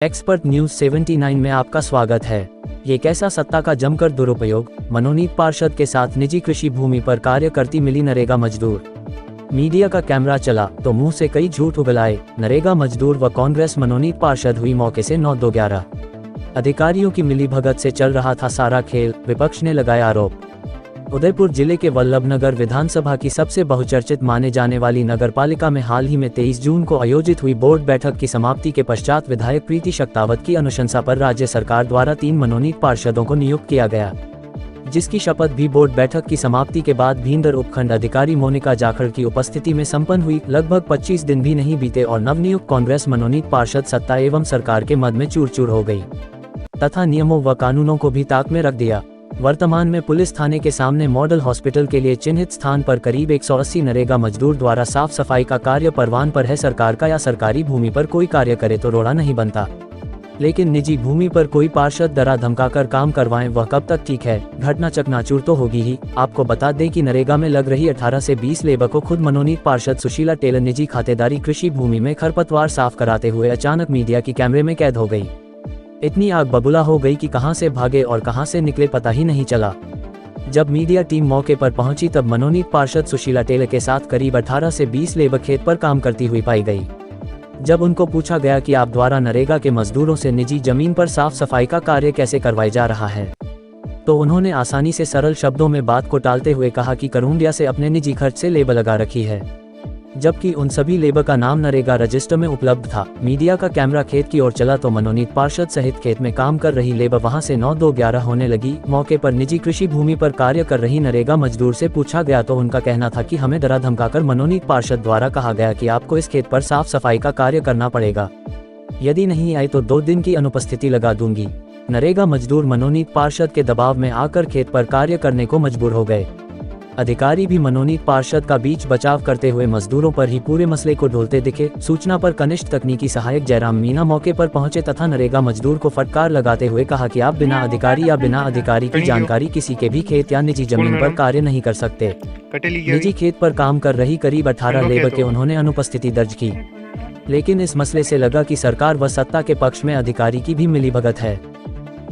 Expert news 79 में आपका स्वागत है। ये कैसा सत्ता का जमकर दुरुपयोग, मनोनीत पार्षद के साथ निजी कृषि भूमि पर कार्य करती मिली नरेगा मजदूर। मीडिया का कैमरा चला तो मुंह से कई झूठ उगलाए। नरेगा मजदूर व कांग्रेस मनोनीत पार्षद हुई मौके से 9-2-11। अधिकारियों की मिलीभगत से चल रहा था सारा खेल, विपक्ष ने लगाया आरोप। उदयपुर जिले के वल्लभनगर विधानसभा की सबसे बहुचर्चित माने जाने वाली नगरपालिका में हाल ही में 23 जून को आयोजित हुई बोर्ड बैठक की समाप्ति के पश्चात विधायक प्रीति शक्तावत की अनुशंसा पर राज्य सरकार द्वारा 3 मनोनीत पार्षदों को नियुक्त किया गया, जिसकी शपथ भी बोर्ड बैठक की समाप्ति के बाद भींदर उपखंड अधिकारी मोनिका जाखड़ की उपस्थिति में संपन्न हुई। लगभग 25 दिन भी नहीं बीते और नवनियुक्त कांग्रेस मनोनीत पार्षद सत्ता एवं सरकार के मद में चूर चूर हो गई तथा नियमों व कानूनों को भी ताक में रख दिया। वर्तमान में पुलिस थाने के सामने मॉडल हॉस्पिटल के लिए चिन्हित स्थान पर करीब 180 नरेगा मजदूर द्वारा साफ सफाई का कार्य परवान पर है। सरकार का या सरकारी भूमि पर कोई कार्य करे तो रोड़ा नहीं बनता, लेकिन निजी भूमि पर कोई पार्षद डरा धमकाकर काम करवाएं वह कब तक ठीक है। घटना चकनाचूर तो होगी ही। आपको बता दें कि नरेगा में लग रही 18 से 20 लेबर को खुद मनोनीत पार्षद सुशीला टेलर निजी खातेदारी कृषि भूमि में खरपतवार साफ कराते हुए अचानक मीडिया की कैमरे में कैद हो गई। इतनी आग बबूला हो गई कि कहां से भागे और कहां से निकले पता ही नहीं चला। जब मीडिया टीम मौके पर पहुंची तब मनोनीत पार्षद सुशीला टेलर के साथ करीब 18 से 20 लेबर खेत पर काम करती हुई पाई गई। जब उनको पूछा गया कि आप द्वारा नरेगा के मजदूरों से निजी जमीन पर साफ सफाई का कार्य कैसे करवाया जा रहा है, तो उन्होंने आसानी से सरल शब्दों में बात को टालते हुए कहा कि करूंडिया से अपने निजी खर्च से लेबर लगा रखी है, जबकि उन सभी लेबर का नाम नरेगा रजिस्टर में उपलब्ध था। मीडिया का कैमरा खेत की ओर चला तो मनोनीत पार्षद सहित खेत में काम कर रही लेबर वहां से 9-2-11 होने लगी। मौके पर निजी कृषि भूमि पर कार्य कर रही नरेगा मजदूर से पूछा गया तो उनका कहना था कि हमें डरा धमकाकर मनोनीत पार्षद द्वारा कहा गया कि आपको इस खेत पर साफ सफाई का कार्य करना पड़ेगा, यदि नहीं आए तो 2 दिन की अनुपस्थिति लगा दूंगी। नरेगा मजदूर मनोनीत पार्षद के दबाव में आकर खेत पर कार्य करने को मजबूर हो गए। अधिकारी भी मनोनीत पार्षद का बीच बचाव करते हुए मजदूरों पर ही पूरे मसले को ढोलते दिखे। सूचना पर कनिष्ठ तकनीकी सहायक जयराम मीना मौके पर पहुंचे तथा नरेगा मजदूर को फटकार लगाते हुए कहा कि आप बिना अधिकारी या बिना अधिकारी की जानकारी किसी के भी खेत या निजी जमीन पर कार्य नहीं कर सकते। निजी खेत पर काम कर रही करीब 18 लेबर के उन्होंने अनुपस्थिति दर्ज की, लेकिन इस मसले से लगा कि सरकार व सत्ता के पक्ष में अधिकारी की भी मिलीभगत है।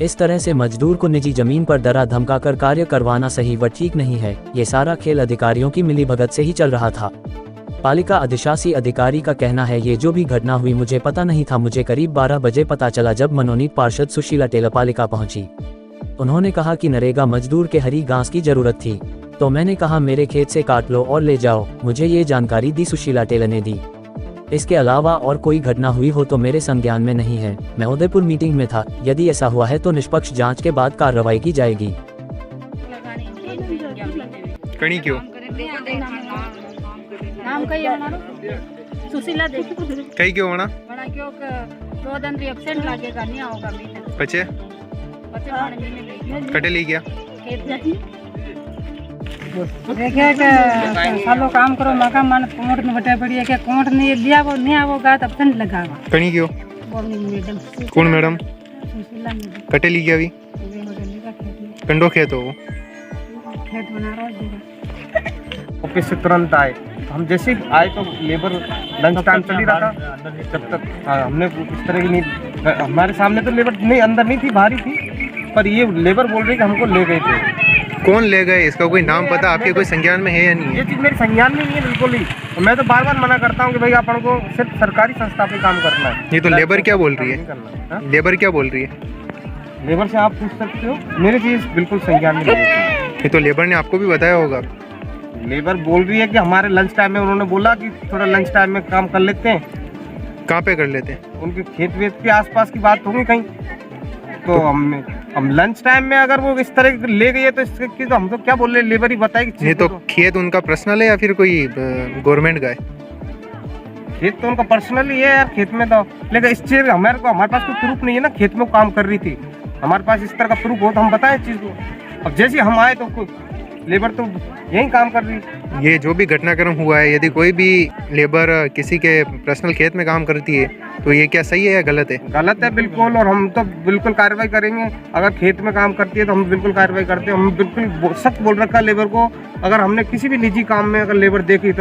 इस तरह से मजदूर को निजी जमीन पर डरा धमकाकर कार्य करवाना सही व ठीक नहीं है। ये सारा खेल अधिकारियों की मिलीभगत से ही चल रहा था। पालिका अधिशासी अधिकारी का कहना है, ये जो भी घटना हुई मुझे पता नहीं था। मुझे करीब 12 बजे पता चला जब मनोनीत पार्षद सुशीला टेलर पालिका पहुंची। उन्होंने कहा कि नरेगा मजदूर के हरी घास की जरूरत थी, तो मैंने कहा मेरे खेत से काट लो और ले जाओ। मुझे ये जानकारी दी सुशीला टेलर ने दी। इसके अलावा और कोई घटना हुई हो तो मेरे संज्ञान में नहीं है। मैं उदयपुर मीटिंग में था। यदि ऐसा हुआ है तो निष्पक्ष जांच के बाद कार्रवाई की जाएगी। कणी क्यों नाम कई सुशीला देवी कई क्यों होना बड़ा क्यों 2 दिन भी एब्सेंट लागेगा नहीं होगा महीने बचे कटे ली गया देखिए कि सालों काम करो मका मन कोर्ट में बटे पड़ी है कि कोर्ट ने लिया वो नहीं आवोगा तब तक लगावा। कणी क्यों मैडम कौन मैडम सुशीला कटे ली गया अभी कंडो खेत हो खेत बना रहा ऑफिस से तुरंत आए। हम जैसे ही आए तो लेबर लंच टाइम चल ही रहा था जब तक हमने इस तरह की नहीं, हमारे सामने तो लेबर नहीं अंदर नहीं थी, बाहर ही थी, पर ये लेबर बोल रही कि हमको ले गए थे। कौन ले गए, इसका कोई नाम पता आपके कोई संज्ञान में है या नहीं है? ये चीज़ मेरे संज्ञान में नहीं है बिल्कुल ही। मैं तो बार बार मना करता हूँ कि भाई अपन को सिर्फ सरकारी संस्था पे काम करना है। ये तो लेबर क्या बोल रही है? लेबर क्या बोल रही है? लेबर से आप पूछ सकते हो, मेरी चीज़ बिल्कुल संज्ञान में नहीं है। ये तो लेबर ने आपको भी बताया होगा। लेबर बोल रही है कि हमारे लंच टाइम में उन्होंने बोला कि थोड़ा लंच टाइम में काम कर लेते हैं। कहाँ पे कर लेते हैं? उनके खेत वेत के आसपास की बात होगी कहीं, तो हम लंच टाइम में अगर वो इस तरह ले गई है तो इसकी तो हम तो क्या बोल रहे, लेबर ही बताएगी। ये तो खेत उनका पर्सनल है या फिर कोई गवर्नमेंट का है? खेत तो उनका पर्सनल ही है यार, खेत में तो, लेकिन इस चीज हमारे पास कोई प्रूफ नहीं है ना। खेत में काम कर रही थी, हमारे पास इस तरह का प्रूफ हो तो हम बताएं चीज को। अब जैसे हम आए तो लेबर तो यही काम कर रही है। ये जो भी घटनाक्रम हुआ है, यदि कोई भी लेबर किसी के पर्सनल खेत में काम करती है तो ये क्या सही है या गलत है? गलत है बिल्कुल, और हम तो बिल्कुल कार्रवाई करेंगे। अगर खेत में काम करती है तो हम बिल्कुल कार्रवाई करते हैं। हम बिल्कुल सख्त बोल रखा है लेबर को, अगर हमने किसी भी निजी काम में अगर लेबर देखी तो